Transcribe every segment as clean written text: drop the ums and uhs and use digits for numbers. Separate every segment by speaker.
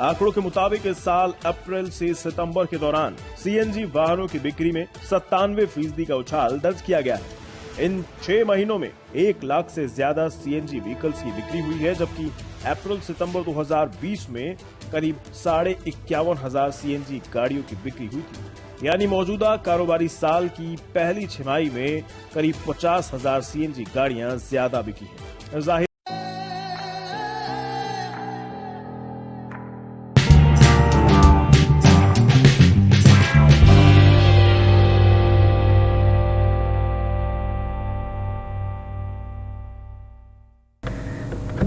Speaker 1: आंकड़ों के मुताबिक इस साल अप्रैल से सितंबर के दौरान सीएनजी वाहनों की बिक्री में 97% का उछाल दर्ज किया गया है। इन 6 महीनों में 1 लाख से ज्यादा सीएनजी व्हीकल्स की बिक्री हुई है, जबकि अप्रैल सितंबर 2020 में करीब 51,500 सीएनजी गाड़ियों की बिक्री हुई थी। यानी मौजूदा कारोबारी साल की पहली छमाही में करीब 50,000 सीएनजी गाड़ियां ज्यादा बिकी हैं। जाहिर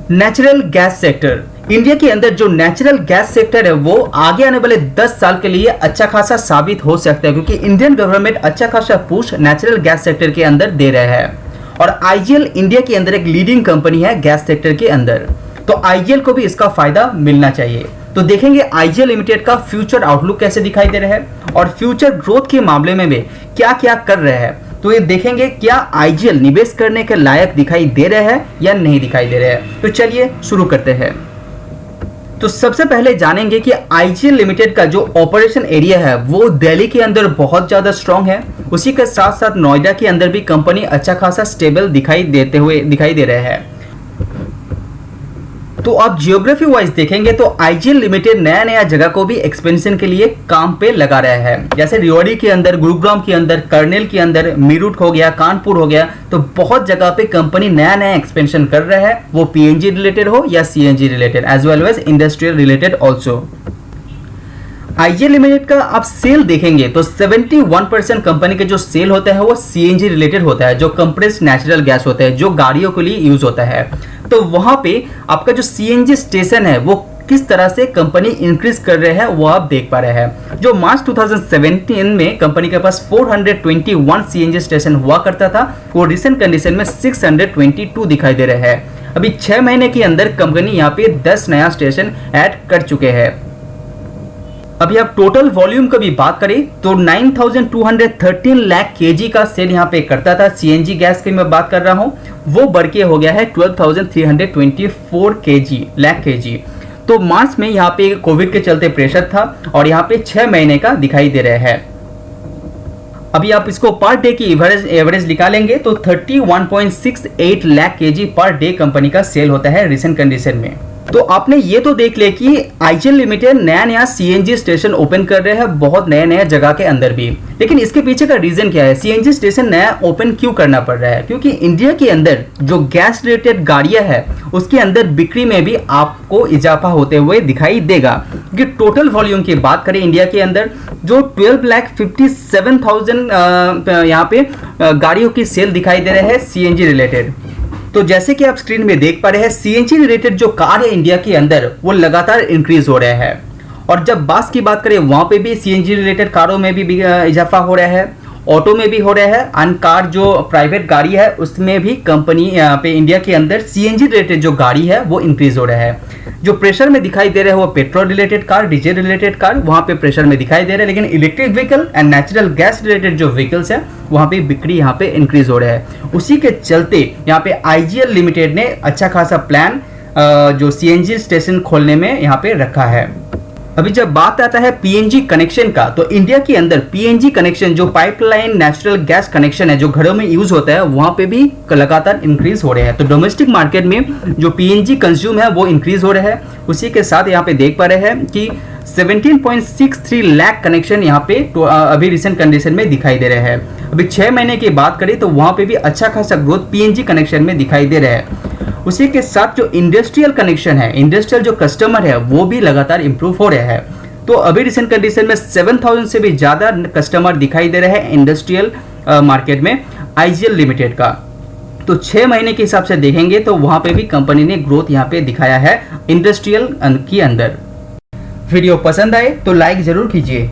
Speaker 2: नेचुरल गैस सेक्टर, इंडिया के अंदर जो नेचुरल गैस सेक्टर है वो आगे आने वाले 10 साल के लिए अच्छा खासा साबित हो सकता है, क्योंकि इंडियन गवर्नमेंट अच्छा खासा पुश नेचुरल गैस सेक्टर के अंदर दे रहा है और आईजीएल इंडिया के अंदर एक लीडिंग कंपनी है गैस सेक्टर के अंदर, तो आईजीएल को भी इसका फायदा मिलना चाहिए। तो देखेंगे आईजीएल लिमिटेड का फ्यूचर आउटलुक कैसे दिखाई दे रहा है और फ्यूचर ग्रोथ के मामले में भी क्या क्या कर रहे हैं, तो ये देखेंगे क्या आईजीएल निवेश करने के लायक दिखाई दे रहे हैं या नहीं दिखाई दे रहे हैं। तो चलिए शुरू करते हैं। तो सबसे पहले जानेंगे कि आईजीएल लिमिटेड का जो ऑपरेशन एरिया है वो दिल्ली के अंदर बहुत ज्यादा स्ट्रांग है, उसी के साथ साथ नोएडा के अंदर भी कंपनी अच्छा खासा स्टेबल दिखाई दे रहे हैं। तो आप जियोग्राफी वाइज देखेंगे तो आईजीएल लिमिटेड नया नया जगह को भी एक्सपेंशन के लिए काम पे लगा रहा है, जैसे रियोड़ी के अंदर, गुरुग्राम के अंदर, करनेल के अंदर, मीरठ हो गया, कानपुर हो गया, तो बहुत जगह पे कंपनी नया नया एक्सपेंशन कर रहा है, वो पीएनजी रिलेटेड हो या CNG related as well as industrial related also. IGL limited का आप सेल देखेंगे तो 71% कंपनी के जो सेल होता है वो सीएनजी रिलेटेड होता है, जो कंप्रेस्ड नेचुरल गैस होता है, जो गाड़ियों के लिए यूज होता है। तो वहां पे आपका जो सीएनजी स्टेशन है वो किस तरह से कंपनी इंक्रीज कर रहे हैं वो आप देख पा रहे हैं। जो मार्च 2017 में कंपनी के पास 421 सीएनजी स्टेशन हुआ करता था, वो रिसेंट कंडीशन में 622 दिखाई दे रहे हैं। अभी 6 महीने के अंदर कंपनी यहाँ पे 10 नया स्टेशन ऐड कर चुके हैं। अभी आप टोटल वॉल्यूम की भी बात करें तो 9,213 लाख केजी का सेल यहाँ पे करता था, सीएनजी गैस की मैं बात कर रहा हूँ, वो बढ़ के हो गया है 12,324 लाख केजी। तो मार्च में यहाँ पे कोविड के चलते प्रेशर था और यहाँ पे 6 महीने का दिखाई दे रहा है। अभी आप इसको पर डे की एवरेज निकालेंगे तो 31.68 lakh KG per day company का सेल होता है रिसेंट कंडीशन में। तो आपने ये तो देख लिया कि आईजीएल लिमिटेड नया नया सीएनजी स्टेशन ओपन कर रहे हैं बहुत नए नए जगह के अंदर भी, लेकिन इसके पीछे का रीजन क्या है, सीएनजी स्टेशन नया ओपन क्यों करना पड़ रहा है? क्योंकि इंडिया के अंदर जो गैस रिलेटेड गाड़ियां है उसके अंदर बिक्री में भी आपको इजाफा होते हुए दिखाई देगा। कि टोटल वॉल्यूम की बात करें इंडिया के अंदर जो 12,57,000 यहाँ पे गाड़ियों की सेल दिखाई दे रहे हैं सीएनजी रिलेटेड। तो जैसे कि आप स्क्रीन में देख पा रहे हैं सीएनजी रिलेटेड जो कार है इंडिया के अंदर वो लगातार इंक्रीज हो रहा है, और जब बस की बात करें वहां पे भी सीएनजी रिलेटेड कारों में भी इजाफा हो रहा है, ऑटो में भी हो रहा है, अन्य कार जो प्राइवेट गाड़ी है उसमें भी कंपनी यहाँ पे इंडिया के अंदर सीएनजी रिलेटेड जो गाड़ी है वो इंक्रीज हो रहा है। जो प्रेशर में दिखाई दे रहा है वो petrol related car, diesel related car वहां पे प्रेशर में दिखाई दे रहा है, लेकिन electric vehicle and natural gas related जो व्हीकल्स है वहां पे बिक्री यहाँ पे इंक्रीज हो रहा है। उसी के चलते यहाँ पे आईजीएल लिमिटेड ने अच्छा खासा प्लान जो सीएनजी स्टेशन खोलने में यहाँ पे रखा है। अभी जब बात आता है पीएनजी कनेक्शन का, तो इंडिया के अंदर पीएनजी कनेक्शन जो पाइपलाइन नेचुरल गैस कनेक्शन है जो घरों में यूज होता है वहां पे भी लगातार इंक्रीज हो रहे हैं। तो डोमेस्टिक मार्केट में जो पीएनजी कंज्यूम है वो इंक्रीज हो रहा है। उसी के साथ यहाँ पे देख पा रहे हैं कि 17.63 लाख कनेक्शन यहाँ पे अभी रिसेंट कंडीशन में दिखाई दे रहे हैं। अभी 6 महीने की बात करें तो वहां पे भी अच्छा खासा ग्रोथ पीएनजी कनेक्शन में दिखाई दे रहा है। उसी के साथ जो इंडस्ट्रियल कनेक्शन है, इंडस्ट्रियल जो कस्टमर है वो भी लगातार इंप्रूव हो रहा है। तो अभी रिसेंट कंडीशन में 7,000 से भी ज्यादा कस्टमर दिखाई दे रहे हैं इंडस्ट्रियल मार्केट में आईजीएल लिमिटेड का। तो 6 महीने के हिसाब से देखेंगे तो वहां पे भी कंपनी ने ग्रोथ यहाँ पे दिखाया है इंडस्ट्रियल के अंदर। वीडियो पसंद आए तो लाइक जरूर कीजिए।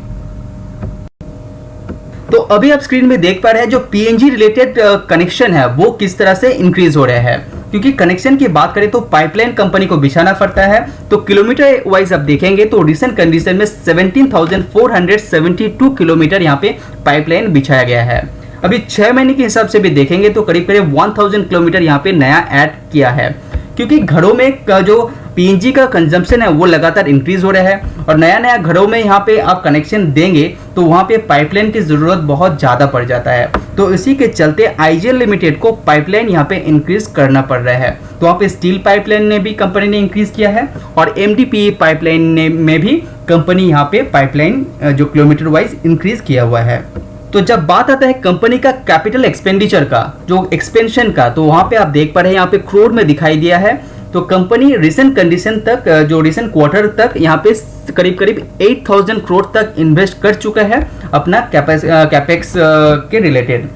Speaker 2: तो अभी आप स्क्रीन में देख पा रहे हैं जो पीएनजी रिलेटेड कनेक्शन है वो किस तरह से इंक्रीज हो रहा है, क्योंकि कनेक्शन की बात करें तो पाइपलाइन कंपनी को बिछाना पड़ता है। तो किलोमीटर वाइज आप देखेंगे तो रिसेंट कंडीशन में 17,472 किलोमीटर यहाँ पे पाइपलाइन बिछाया गया है। अभी 6 महीने के हिसाब से भी देखेंगे तो करीब करीब 1,000 किलोमीटर यहाँ पे नया ऐड किया है, क्योंकि घरों में जो पीएनजी का कंजम्पशन है वो लगातार इंक्रीज हो रहा है और नया नया घरों में यहाँ पे आप कनेक्शन देंगे तो वहाँ पे पाइपलाइन की ज़रूरत बहुत ज़्यादा पड़ जाता है। तो इसी के चलते आईजीएल लिमिटेड को पाइपलाइन यहाँ पे इंक्रीज करना पड़ रहा है। तो वहाँ पे स्टील पाइपलाइन ने भी कंपनी ने इंक्रीज किया है और एमडीपी पाइपलाइन में भी कंपनी यहाँ पे पाइपलाइन जो किलोमीटर वाइज इंक्रीज किया हुआ है। तो जब बात आता है कंपनी का कैपिटल एक्सपेंडिचर का, जो एक्सपेंशन का, तो वहाँ पे आप देख पा रहे हैं यहाँ पे करोड़ में दिखाई दिया है। तो कंपनी रिसेंट कंडीशन तक, जो रिसेंट क्वार्टर तक यहाँ पे करीब करीब 8000 करोड़ तक इन्वेस्ट कर चुका है अपना कैपेक्स के रिलेटेड।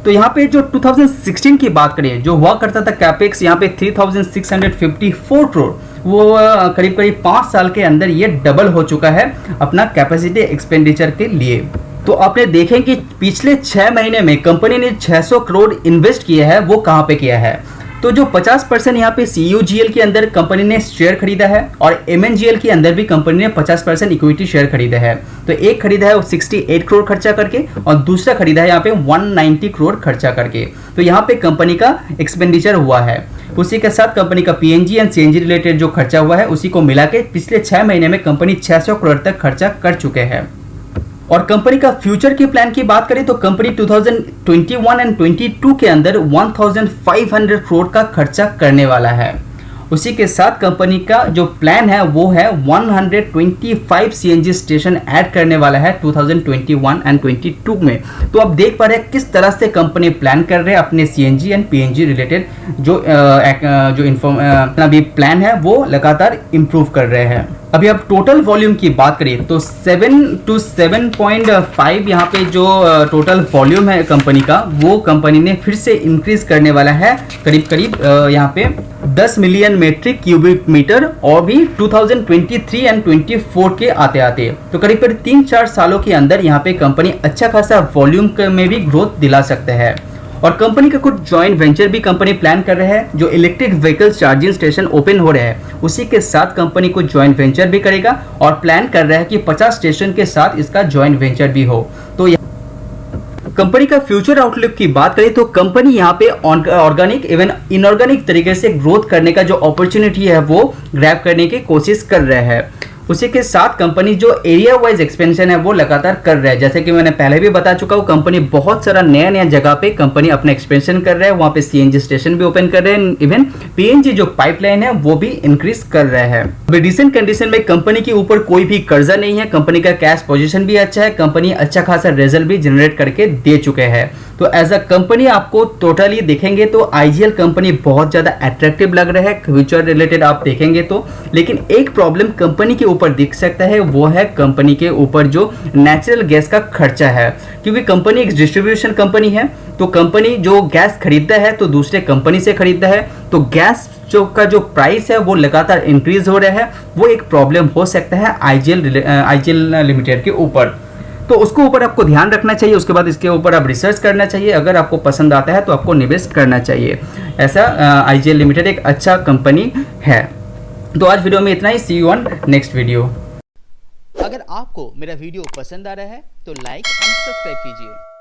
Speaker 2: तो यहाँ पे जो 2016 की बात करें, जो हुआ करता था कैपेक्स यहाँ पे 3654 करोड़, वो करीब करीब 5 साल के अंदर ये डबल हो चुका है अपना कैपेसिटी एक्सपेंडिचर के लिए। तो आपने देखें कि पिछले 6 महीने में कंपनी ने 600 करोड़ इन्वेस्ट किया है, वो कहाँ पे किया है। तो जो 50% यहाँ पे CUGL के अंदर कंपनी ने शेयर खरीदा है और MNGL के अंदर भी कंपनी ने 50% इक्विटी शेयर खरीदा है। तो एक खरीदा है 68 करोड़ खर्चा करके और दूसरा खरीदा है यहाँ पे 190 करोड़ खर्चा करके। तो यहाँ पे कंपनी का एक्सपेंडिचर हुआ है। उसी के साथ कंपनी का PNG एंड CNG रिलेटेड जो खर्चा हुआ है उसी को मिला के पिछले 6 महीने में कंपनी 600 करोड़ तक खर्चा कर चुके हैं। और कंपनी का फ्यूचर के प्लान की बात करें तो कंपनी 2021 एंड 22 के अंदर 1500 करोड़ का खर्चा करने वाला है। उसी के साथ कंपनी का जो प्लान है वो है 125 CNG स्टेशन ऐड करने वाला है 2021 एंड 22 में। तो आप देख पा रहे हैं किस तरह से कंपनी प्लान कर रहे हैं अपने CNG एंड PNG रिलेटेड जो अभी प्लान है वो लगातार इम्प्रूव कर रहे हैं। अभी अब टोटल वॉल्यूम की बात करें तो 7 to 7.5 यहाँ पे जो टोटल वॉल्यूम है कंपनी का, वो कंपनी ने फिर से इंक्रीज करने वाला है करीब करीब यहाँ पे 10 मिलियन मेट्रिक क्यूबिक मीटर और भी 2023 एंड 24 के आते आते। तो करीब करीब 3-4 सालों के अंदर यहाँ पे कंपनी अच्छा खासा वॉल्यूम में भी ग्रोथ दिला सकते हैं। और कंपनी का कुछ जॉइंट वेंचर भी कंपनी प्लान कर रहे हैं। जो electric vehicle charging station open हो रहे हैं उसी के साथ कंपनी को जॉइंट वेंचर भी करेगा और प्लान कर रहा है कि 50 स्टेशन के साथ इसका जॉइंट वेंचर भी हो। तो कंपनी का फ्यूचर आउटलुक की बात करें तो कंपनी यहाँ पे ऑर्गेनिक इवन इनऑर्गेनिक तरीके से ग्रोथ करने का जो अपॉर्चुनिटी है वो ग्रैब करने की कोशिश कर रहे हैं। उसी के साथ कंपनी जो एरिया वाइज एक्सपेंशन है वो लगातार कर रहा है। जैसे कि मैंने पहले भी बता चुका हूँ, कंपनी बहुत सारा नया नया जगह पे कंपनी अपना एक्सपेंशन कर रहा है। वहाँ पे CNG स्टेशन भी ओपन कर रहे हैं, इवन PNG जो पाइपलाइन है वो भी इंक्रीज कर रहे हैं। अभी रिसेंट कंडीशन में कंपनी के ऊपर कोई भी कर्जा नहीं है, कंपनी का कैश पोजीशन भी अच्छा है, कंपनी अच्छा खासा रिजल्ट भी जनरेट करके दे चुके हैं। तो एज अ कंपनी आपको टोटली देखेंगे तो आईजीएल कंपनी बहुत ज़्यादा अट्रैक्टिव लग रहा है फ्यूचर रिलेटेड आप देखेंगे तो। लेकिन एक प्रॉब्लम कंपनी के ऊपर दिख सकता है वो है कंपनी के ऊपर जो नेचुरल गैस का खर्चा है, क्योंकि कंपनी एक डिस्ट्रीब्यूशन कंपनी है। तो कंपनी जो गैस खरीदता है तो दूसरे कंपनी से खरीदता है, तो गैस जो प्राइस है वो लगातार इंक्रीज हो रहा है। वो एक प्रॉब्लम हो सकता है आईजीएल लिमिटेड के ऊपर। तो उसको ऊपर आपको ध्यान रखना चाहिए। उसके बाद इसके ऊपर आप रिसर्च करना चाहिए। अगर आपको पसंद आता है तो आपको निवेश करना चाहिए। ऐसा आईजीएल लिमिटेड एक अच्छा कंपनी है। तो आज वीडियो में इतना ही। सी यू ऑन नेक्स्ट वीडियो।
Speaker 3: अगर आपको मेरा वीडियो पसंद आ रहा है तो लाइक एंड सब्सक्राइब कीजिए।